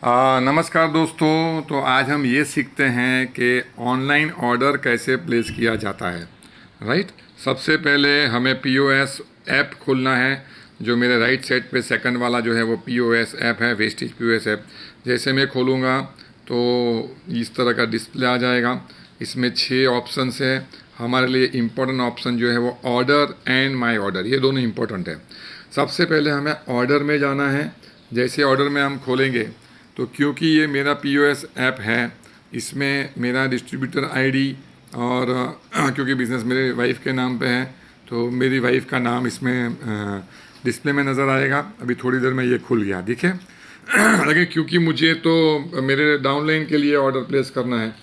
नमस्कार दोस्तों। तो आज हम ये सीखते हैं कि ऑनलाइन ऑर्डर कैसे प्लेस किया जाता है। राइट। सबसे पहले हमें पीओएस ऐप खोलना है। जो मेरे राइट साइड पे सेकंड वाला जो है वो पीओएस ऐप है, वेस्टेज पीओएस ऐप। जैसे मैं खोलूँगा तो इस तरह का डिस्प्ले आ जाएगा। इसमें 6 ऑप्शंस है। हमारे लिए इम्पोर्टेंट ऑप्शन जो है वो ऑर्डर एंड माई ऑर्डर, ये दोनों इम्पोर्टेंट है। सबसे पहले हमें ऑर्डर में जाना है। जैसे ऑर्डर में हम खोलेंगे तो क्योंकि ये मेरा पीओएस ऐप है, इसमें मेरा डिस्ट्रीब्यूटर आईडी और क्योंकि बिज़नेस मेरे वाइफ के नाम पे है तो मेरी वाइफ का नाम इसमें डिस्प्ले में नज़र आएगा। अभी थोड़ी देर में ये खुल गया, देखिए। लेकिन क्योंकि मुझे तो मेरे डाउनलाइन के लिए ऑर्डर प्लेस करना है,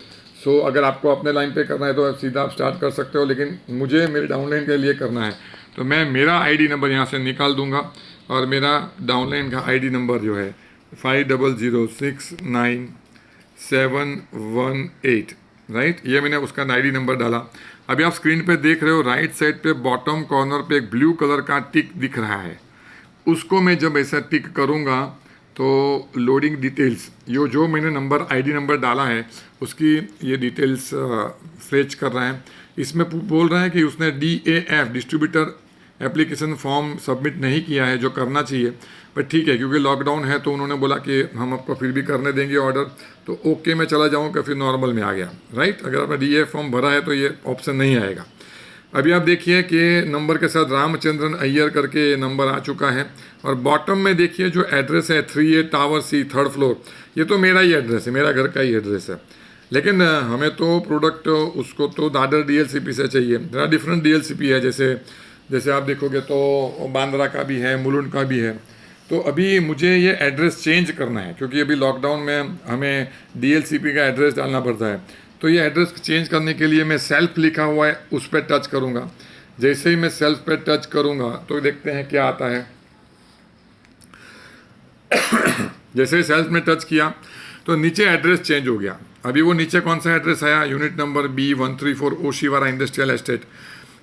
सो अगर आपको अपने लाइन पे करना है तो सीधा आप स्टार्ट कर सकते हो, लेकिन मुझे मेरे डाउनलाइन के लिए करना है तो मैं मेरा आईडी नंबर यहाँ से निकाल दूंगा और मेरा डाउनलाइन का आईडी नंबर जो है 50069718। राइट, ये मैंने उसका आईडी नंबर डाला। अभी आप स्क्रीन पे देख रहे हो राइट साइड पे बॉटम कॉर्नर पे एक ब्लू कलर का टिक दिख रहा है। उसको मैं जब ऐसा टिक करूँगा तो लोडिंग डिटेल्स, ये जो मैंने नंबर आईडी नंबर डाला है उसकी ये डिटेल्स फेच कर रहा है। इसमें बोल रहा है कि उसने DAF distributor application form submit नहीं किया है, जो करना चाहिए। पर ठीक है, क्योंकि लॉकडाउन है तो उन्होंने बोला कि हम आपको फिर भी करने देंगे ऑर्डर, तो ओके में चला जाऊँगा, फिर नॉर्मल में आ गया। राइट, अगर आपने DAF फॉर्म भरा है तो ये ऑप्शन नहीं आएगा। अभी आप देखिए कि नंबर के साथ रामचंद्रन अय्यर करके नंबर आ चुका है। और बॉटम में देखिए जो एड्रेस है 3A tower C 3rd floor, ये तो मेरा ही एड्रेस है, मेरा घर का ही एड्रेस है। लेकिन हमें तो प्रोडक्ट उसको तो दादर DLCP से चाहिए। जरा डिफरेंट DLCP है, जैसे आप देखोगे तो बांद्रा का भी है, मुलुंड का भी है। तो अभी मुझे ये एड्रेस चेंज करना है क्योंकि अभी लॉकडाउन में हमें DLCP का एड्रेस डालना पड़ता है। तो ये एड्रेस चेंज करने के लिए मैं सेल्फ लिखा हुआ है उस पर टच करूँगा। जैसे ही मैं सेल्फ पे टच करूँगा तो देखते हैं क्या आता है। जैसे ही सेल्फ में टच किया तो नीचे एड्रेस चेंज हो गया। अभी वो नीचे कौन सा एड्रेस आया, unit number B134 Oshiwara industrial estate.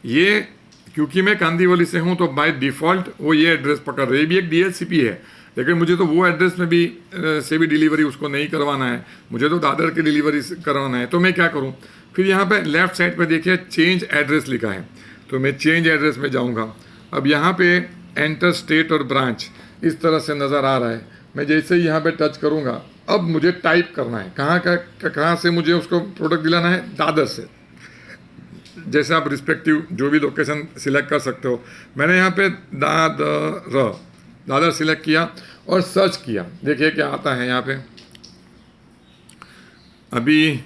ये क्योंकि मैं कांदीवली से हूँ तो बाय डिफ़ॉल्ट वो ये एड्रेस पकड़ रही है। ये भी एक DLCP है, लेकिन मुझे तो वो एड्रेस में भी से भी डिलीवरी उसको नहीं करवाना है, मुझे तो दादर की डिलीवरी करवाना है। तो मैं क्या करूँ, फिर यहाँ पे लेफ्ट साइड पे देखिए चेंज एड्रेस लिखा है, तो मैं चेंज एड्रेस में जाऊँगा। अब यहाँ पे एंटर स्टेट और ब्रांच इस तरह से नज़र आ रहा है। मैं जैसे ही यहाँ पे टच करूँगा अब मुझे टाइप करना है कहाँ से मुझे उसको प्रोडक्ट दिलाना है, दादर से। जैसे आप रिस्पेक्टिव जो भी लोकेशन सिलेक्ट कर सकते हो। मैंने यहाँ पे दादर सिलेक्ट किया और सर्च किया, देखिए क्या आता है यहाँ पे। अभी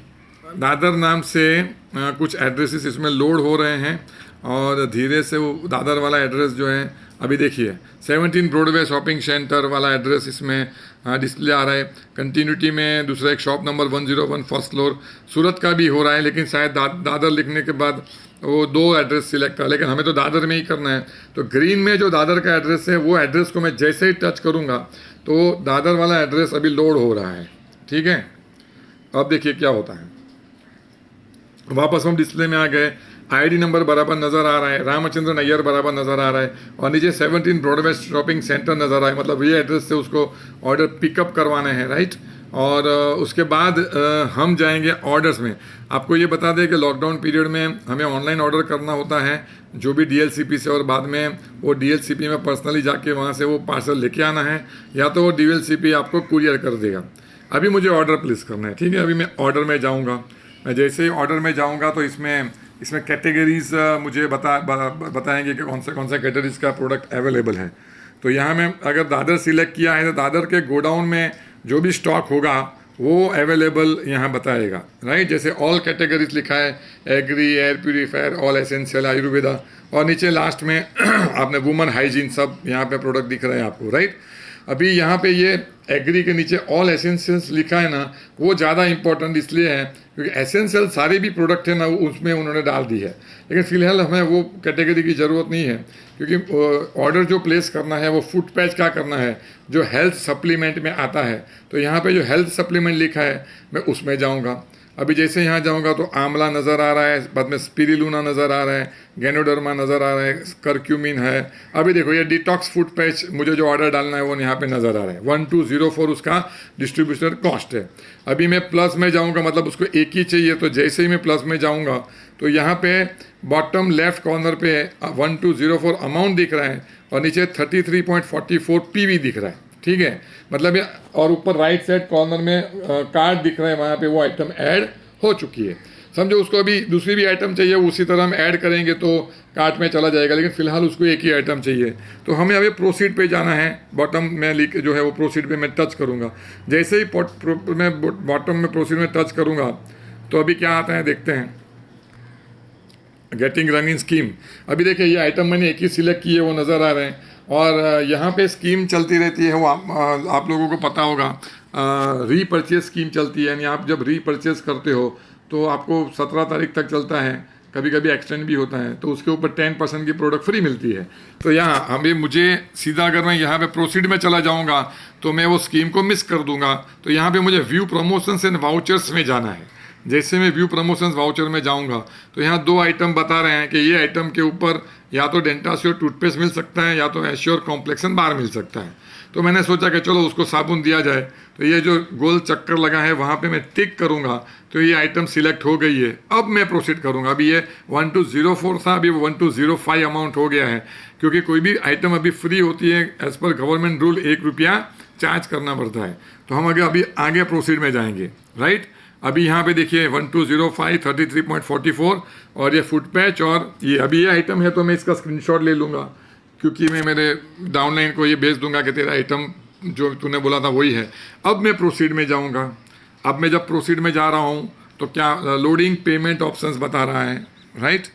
दादर नाम से कुछ एड्रेसेस इसमें लोड हो रहे हैं और धीरे से वो दादर वाला एड्रेस जो है, अभी देखिए 17 ब्रॉडवे शॉपिंग सेंटर वाला एड्रेस इसमें डिस्प्ले आ रहा है। कंटिन्यूटी में दूसरा एक शॉप नंबर 101 फर्स्ट फ्लोर सूरत का भी हो रहा है, लेकिन शायद दादर लिखने के बाद वो 2 एड्रेस सिलेक्ट कर, लेकिन हमें तो दादर में ही करना है। तो ग्रीन में जो दादर का एड्रेस है वो एड्रेस को मैं जैसे ही टच करूँगा तो दादर वाला एड्रेस अभी लोड हो रहा है। ठीक है, अब देखिए क्या होता है। वापस हम डिस्प्ले में आ गए, आईडी नंबर बराबर नज़र आ रहा है, रामचंद्रन अय्यर बराबर नज़र आ रहा है और नीचे 17 ब्रॉडवे शॉपिंग सेंटर नज़र आ रहा है। मतलब ये एड्रेस से उसको ऑर्डर पिकअप करवाना है। राइट, और उसके बाद हम जाएंगे ऑर्डर्स में। आपको ये बता दें कि लॉकडाउन पीरियड में हमें ऑनलाइन ऑर्डर करना होता है जो भी DLCP से, और बाद में वो DLCP में पर्सनली जाके वहाँ से वो पार्सल लेके आना है, या तो वो DLCP आपको कुरियर कर देगा। अभी मुझे ऑर्डर प्लेस करना है। ठीक है, अभी मैं ऑर्डर में जाऊँगा। मैं जैसे ही ऑर्डर में जाऊँगा तो इसमें कैटेगरीज मुझे बताएंगे कि कौन सा कैटेगरीज का प्रोडक्ट अवेलेबल है। तो यहाँ में अगर दादर सिलेक्ट किया है तो दादर के गोडाउन में जो भी स्टॉक होगा वो अवेलेबल यहाँ बताएगा। राइट, जैसे ऑल कैटेगरीज लिखा है, agri, air purifier, all essential, Ayurveda, और नीचे लास्ट में आपने वुमन हाइजीन, सब यहाँ पे प्रोडक्ट दिख रहे हैं आपको। राइट, अभी यहाँ पे ये एग्री के नीचे ऑल एसेंशियल्स लिखा है ना, वो ज़्यादा इंपॉर्टेंट इसलिए है क्योंकि एसेंशियल सारे भी प्रोडक्ट है ना उसमें उन्होंने डाल दी है, लेकिन फ़िलहाल हमें वो कैटेगरी की ज़रूरत नहीं है क्योंकि ऑर्डर जो प्लेस करना है वो फूड पैच का करना है जो हेल्थ सप्लीमेंट में आता है। तो यहाँ पे जो हेल्थ सप्लीमेंट लिखा है मैं उसमें जाऊँगा। अभी जैसे यहाँ जाऊँगा तो आंवला नज़र आ रहा है, बाद में स्पिरुलिना नज़र आ रहा है, गैनोडर्मा नज़र आ रहा है, करक्यूमिन है। अभी देखो ये डिटॉक्स फूड पैच मुझे जो ऑर्डर डालना है वो यहाँ पे नज़र आ रहा है। 1204 उसका डिस्ट्रीब्यूटर कॉस्ट है। अभी मैं प्लस में जाऊँगा, मतलब उसको एक ही चाहिए, तो जैसे ही मैं प्लस में जाऊँगा तो यहाँ पे बॉटम लेफ्ट कॉर्नर पे 1204 अमाउंट दिख रहा है और नीचे 33.44 PV दिख रहा है, ठीक है। मतलब ये, और ऊपर राइट साइड कॉर्नर में कार्ड दिख रहा है, वहाँ पे वो आइटम ऐड हो चुकी है। समझो उसको अभी दूसरी भी आइटम चाहिए, उसी तरह हम ऐड करेंगे तो कार्ट में चला जाएगा, लेकिन फिलहाल उसको एक ही आइटम चाहिए। तो हमें अभी प्रोसीड पे जाना है। बॉटम में जो है वो प्रोसीड पे मैं टच करूँगा। जैसे ही मैं बॉटम में प्रोसीड में टच करूँगा तो अभी क्या आता है देखते हैं। गेटिंग रनिंग स्कीम, अभी देखिए ये आइटम मैंने एक ही सिलेक्ट किए वो नज़र आ रहे हैं, और यहाँ पे स्कीम चलती रहती है, वो आप लोगों को पता होगा, रीपरचेज स्कीम चलती है। यानी आप जब रीपरचेज करते हो तो आपको 17 तारीख तक चलता है, कभी कभी एक्सटेंड भी होता है, तो उसके ऊपर 10% की प्रोडक्ट फ्री मिलती है। तो यहाँ अभी मुझे सीधा अगर मैं यहाँ पे प्रोसीड में चला जाऊँगा तो मैं वो स्कीम को मिस कर दूंगा। तो यहाँ पे मुझे व्यू प्रमोशंस एंड वाउचर्स में जाना है। जैसे मैं व्यू प्रमोशंस वाउचर में जाऊंगा तो यहाँ 2 आइटम बता रहे हैं कि ये आइटम के ऊपर या तो डेंटाश्योर टूथपेस्ट मिल सकता है या तो एश्योर कॉम्प्लेक्सन बार मिल सकता है। तो मैंने सोचा कि चलो उसको साबुन दिया जाए। तो ये जो गोल चक्कर लगा है वहाँ पे मैं टिक करूँगा तो ये आइटम सिलेक्ट हो गई है। अब मैं प्रोसीड करूँगा। अभी ये 1204 था, अभी 1205 अमाउंट हो गया है, क्योंकि कोई भी आइटम अभी फ्री होती है एज पर गवर्नमेंट रूल 1 रुपया चार्ज करना पड़ता है। तो हम अभी आगे प्रोसीड में जाएंगे, राइट। अभी यहाँ पे देखिए 1205 33.44 और ये फुट पैच, और ये अभी ये आइटम है तो मैं इसका स्क्रीनशॉट ले लूँगा, क्योंकि मैं मेरे डाउनलाइन को ये भेज दूंगा कि तेरा आइटम जो तूने बोला था वही है। अब मैं प्रोसीड में जाऊँगा। अब मैं जब प्रोसीड में जा रहा हूँ तो क्या लोडिंग पेमेंट ऑप्शंस बता रहा है, राइट।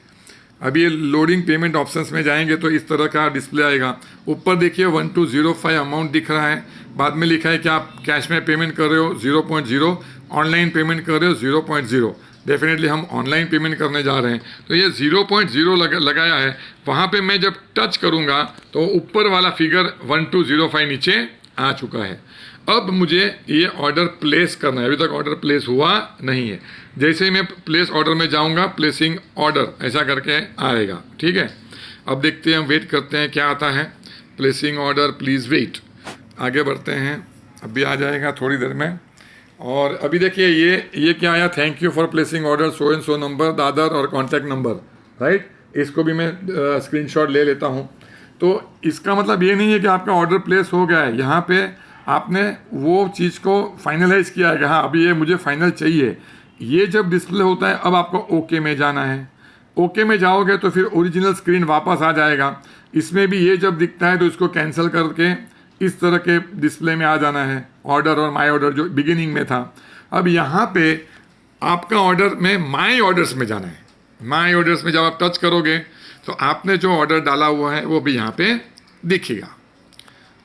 अभी ये लोडिंग पेमेंट ऑप्शंस में जाएंगे तो इस तरह का डिस्प्ले आएगा। ऊपर देखिए 1205 अमाउंट दिख रहा है, बाद में लिखा है कि आप कैश में पेमेंट कर रहे हो 0.0, ऑनलाइन पेमेंट कर रहे हो 0.0। डेफिनेटली हम ऑनलाइन पेमेंट करने जा रहे हैं, तो ये 0.0 लगाया है। वहाँ पे मैं जब टच करूँगा तो ऊपर वाला फिगर 1205 नीचे आ चुका है। अब मुझे ये ऑर्डर प्लेस करना है। अभी तक ऑर्डर प्लेस हुआ नहीं है। जैसे ही मैं प्लेस ऑर्डर में जाऊँगा, प्लेसिंग ऑर्डर ऐसा करके आएगा, ठीक है। अब देखते हैं, हम वेट करते हैं क्या आता है। प्लेसिंग ऑर्डर प्लीज़ वेट, आगे बढ़ते हैं, अभी आ जाएगा थोड़ी देर में। और अभी देखिए ये क्या आया, thank you for placing order, so and so number, Dadar और कॉन्टैक्ट नंबर, राइट। इसको भी मैं स्क्रीनशॉट ले लेता हूँ। तो इसका मतलब ये नहीं है कि आपका ऑर्डर प्लेस हो गया है। यहाँ पे आपने वो चीज़ को फाइनलाइज किया है कि हाँ अभी ये मुझे फाइनल चाहिए। ये जब डिस्प्ले होता है अब आपको ओके में जाना है। ओके में जाओगे तो फिर ओरिजिनल स्क्रीन वापस आ जाएगा। इसमें भी ये जब दिखता है तो इसको कैंसिल करके इस तरह के डिस्प्ले में आ जाना है, ऑर्डर और माय ऑर्डर जो बिगिनिंग में था। अब यहाँ पे आपका ऑर्डर में माय ऑर्डर्स में जाना है। माय ऑर्डर्स में जब आप टच करोगे तो आपने जो ऑर्डर डाला हुआ है वो भी यहाँ पे दिखेगा।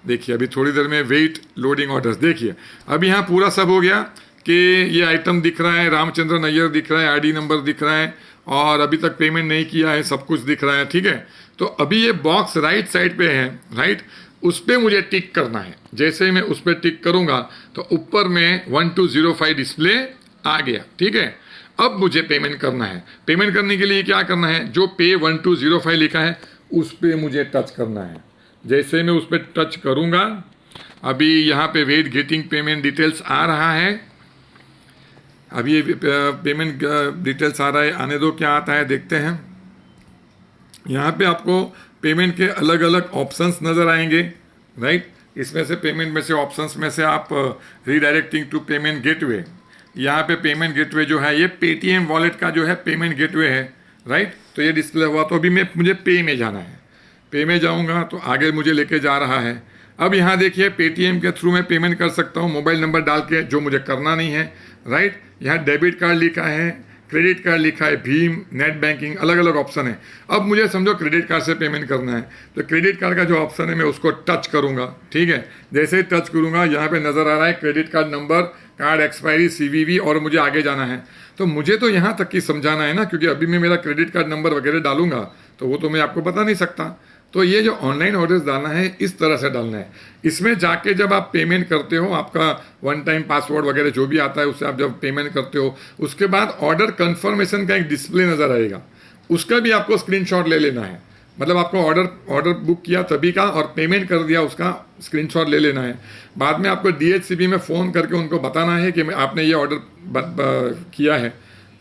देखिए अभी थोड़ी देर में वेट लोडिंग ऑर्डर्स, देखिए अभी यहाँ पूरा सब हो गया कि ये आइटम दिख रहा है, रामचंद्र नैयर दिख रहा है, आईडी नंबर दिख रहा है, और अभी तक पेमेंट नहीं किया है, सब कुछ दिख रहा है, ठीक है। तो अभी ये बॉक्स राइट साइड पे है, राइट, उस पर मुझे टिक करना है। जैसे ही मैं उस पर टिक करूंगा तो ऊपर में 1205 डिस्प्ले आ गया, ठीक है। अब मुझे पेमेंट करना है। पेमेंट करने के लिए क्या करना है, जो पे 1205 लिखा है उस पर मुझे टच करना है। जैसे मैं उस पर टच करूंगा, अभी यहाँ पे वेट गेटिंग पेमेंट डिटेल्स आ रहा है। अभी ये पेमेंट डिटेल्स आ रहा है, आने दो, क्या आता है देखते हैं। यहाँ पे आपको पेमेंट के अलग अलग ऑप्शंस नज़र आएंगे, राइट। इसमें से पेमेंट में से ऑप्शंस में से आप रीडायरेक्टिंग टू पेमेंट गेटवे, यहाँ पे पेमेंट गेटवे जो है ये पेटीएम वॉलेट का जो है पेमेंट गेटवे है, राइट। तो ये डिस्प्ले हुआ। तो अभी मुझे पे में जाना है। पे में जाऊँगा तो आगे मुझे लेके जा रहा है। अब यहाँ देखिए पेटीएम के थ्रू मैं पेमेंट कर सकता हूँ मोबाइल नंबर डाल के, जो मुझे करना नहीं है, राइट। यहाँ डेबिट कार्ड लिखा है, क्रेडिट कार्ड लिखा है, भीम, नेट बैंकिंग, अलग अलग ऑप्शन है। अब मुझे समझो क्रेडिट कार्ड से पेमेंट करना है तो क्रेडिट कार्ड का जो ऑप्शन है मैं उसको टच करूंगा, ठीक है। जैसे ही टच करूंगा यहाँ पे नज़र आ रहा है credit card number, card expiry, CVV, और मुझे आगे जाना है। तो मुझे तो यहाँ तक की समझाना है ना, क्योंकि अभी मैं मेरा क्रेडिट कार्ड नंबर वगैरह डालूंगा तो वो तो मैं आपको बता नहीं सकता। तो ये जो ऑनलाइन ऑर्डर्स डालना है इस तरह से डालना है। इसमें जाके जब आप पेमेंट करते हो, आपका वन टाइम पासवर्ड वगैरह जो भी आता है उससे आप जब पेमेंट करते हो, उसके बाद ऑर्डर कंफर्मेशन का एक डिस्प्ले नज़र आएगा, उसका भी आपको स्क्रीनशॉट ले लेना है। मतलब आपको ऑर्डर बुक किया तभी का और पेमेंट कर दिया उसका स्क्रीनशॉट ले लेना है। बाद में आपको DHCP में फ़ोन करके उनको बताना है कि आपने ये ऑर्डर किया है।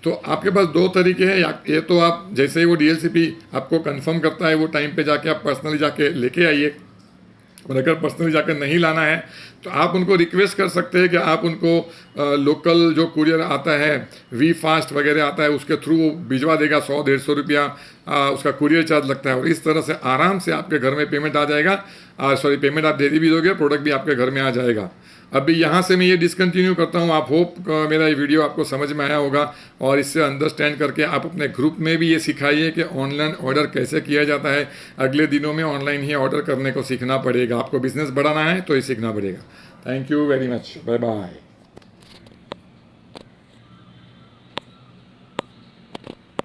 तो आपके पास दो तरीके हैं, या ये तो आप जैसे ही वो DHCP आपको कंफर्म करता है वो टाइम पे जाके आप पर्सनली जाके लेके आइए, और अगर पर्सनली जाकर नहीं लाना है तो आप उनको रिक्वेस्ट कर सकते हैं कि आप उनको लोकल जो कुरियर आता है वी फास्ट वगैरह आता है उसके थ्रू भिजवा देगा। 100-150 रुपया उसका कुरियर चार्ज लगता है, और इस तरह से आराम से आपके घर में पेमेंट आ जाएगा। पेमेंट आप दे भी दोगे, प्रोडक्ट भी आपके घर में आ जाएगा। अभी यहाँ से मैं ये डिसकंटिन्यू करता हूँ। आप होप मेरा ये वीडियो आपको समझ में आया होगा, और इससे अंडरस्टैंड करके आप अपने ग्रुप में भी ये सिखाइए कि ऑनलाइन ऑर्डर कैसे किया जाता है। अगले दिनों में ऑनलाइन ही ऑर्डर करने को सीखना पड़ेगा। आपको बिजनेस बढ़ाना है तो ये सीखना पड़ेगा। Thank you very much, bye bye.